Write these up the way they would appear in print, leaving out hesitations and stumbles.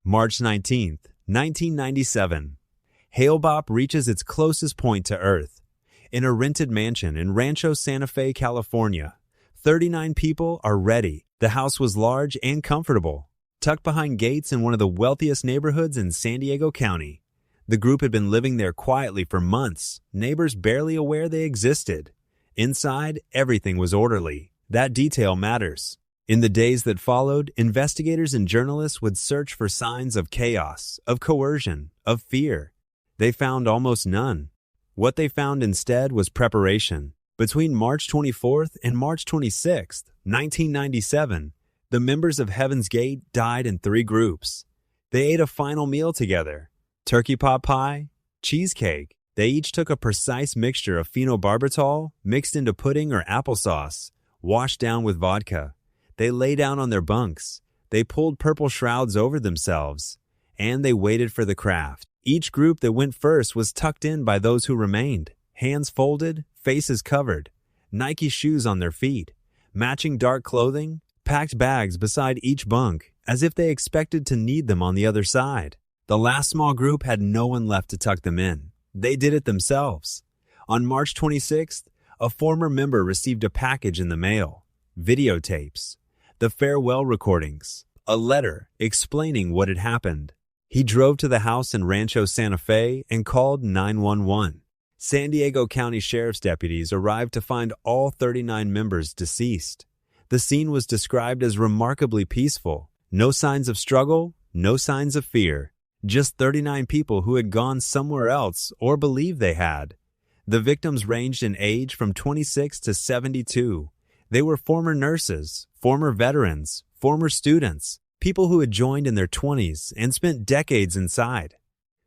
March 19th, 1997. Hale-Bopp reaches its closest point to Earth. In a rented mansion in Rancho Santa Fe, California, 39 people are ready. The house was large and comfortable, tucked behind gates in one of the wealthiest neighborhoods in San Diego County. The group had been living there quietly for months, neighbors barely aware they existed. Inside, everything was orderly. That detail matters. In the days that followed, investigators and journalists would search for signs of chaos, of coercion, of fear. They found almost none. What they found instead was preparation. Between March 24th and March 26th, 1997, the members of Heaven's Gate died in 3 groups. They ate a final meal together. Turkey pot pie, cheesecake. They each took a precise mixture of phenobarbital mixed into pudding or applesauce, washed down with vodka. They lay down on their bunks. They pulled purple shrouds over themselves, and they waited for the craft. Each group that went first was tucked in by those who remained, hands folded, faces covered, Nike shoes on their feet, matching dark clothing, packed bags beside each bunk, as if they expected to need them on the other side. The last small group had no one left to tuck them in. They did it themselves. On March 26th, a former member received a package in the mail, videotapes, the farewell recordings, a letter explaining what had happened. He drove to the house in Rancho Santa Fe and called 911. San Diego County Sheriff's deputies arrived to find all 39 members deceased. The scene was described as remarkably peaceful. No signs of struggle, no signs of fear. Just 39 people who had gone somewhere else or believed they had. The victims ranged in age from 26 to 72. They were former nurses, former veterans, former students, people who had joined in their 20s and spent decades inside.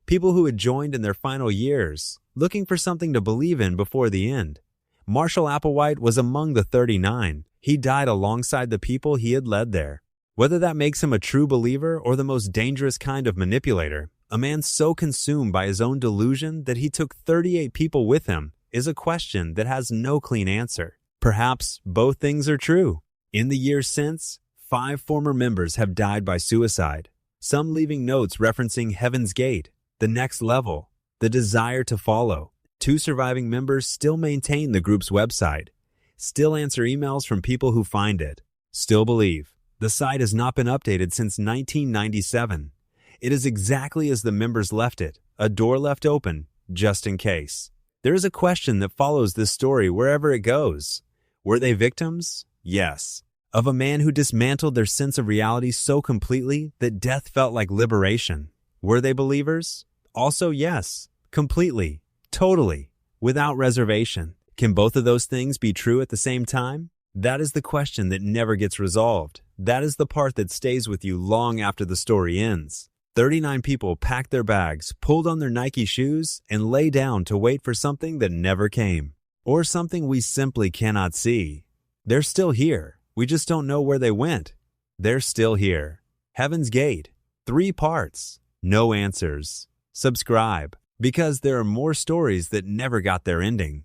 People who had joined in their final years, looking for something to believe in before the end. Marshall Applewhite was among the 39. He died alongside the people he had led there. Whether that makes him a true believer or the most dangerous kind of manipulator, a man so consumed by his own delusion that he took 38 people with him, is a question that has no clean answer. Perhaps both things are true. In the years since, 5 former members have died by suicide, some leaving notes referencing Heaven's Gate, the next level, the desire to follow. 2 surviving members still maintain the group's website, still answer emails from people who find it, still believe. The site has not been updated since 1997. It is exactly as the members left it, a door left open, just in case. There is a question that follows this story wherever it goes. Were they victims? Yes. Of a man who dismantled their sense of reality so completely that death felt like liberation. Were they believers? Also yes. Completely. Totally. Without reservation. Can both of those things be true at the same time? That is the question that never gets resolved. That is the part that stays with you long after the story ends. 39 people packed their bags, pulled on their Nike shoes, and lay down to wait for something that never came. Or something we simply cannot see. They're still here. We just don't know where they went. They're still here. Heaven's Gate. 3 parts. No answers. Subscribe, because there are more stories that never got their ending.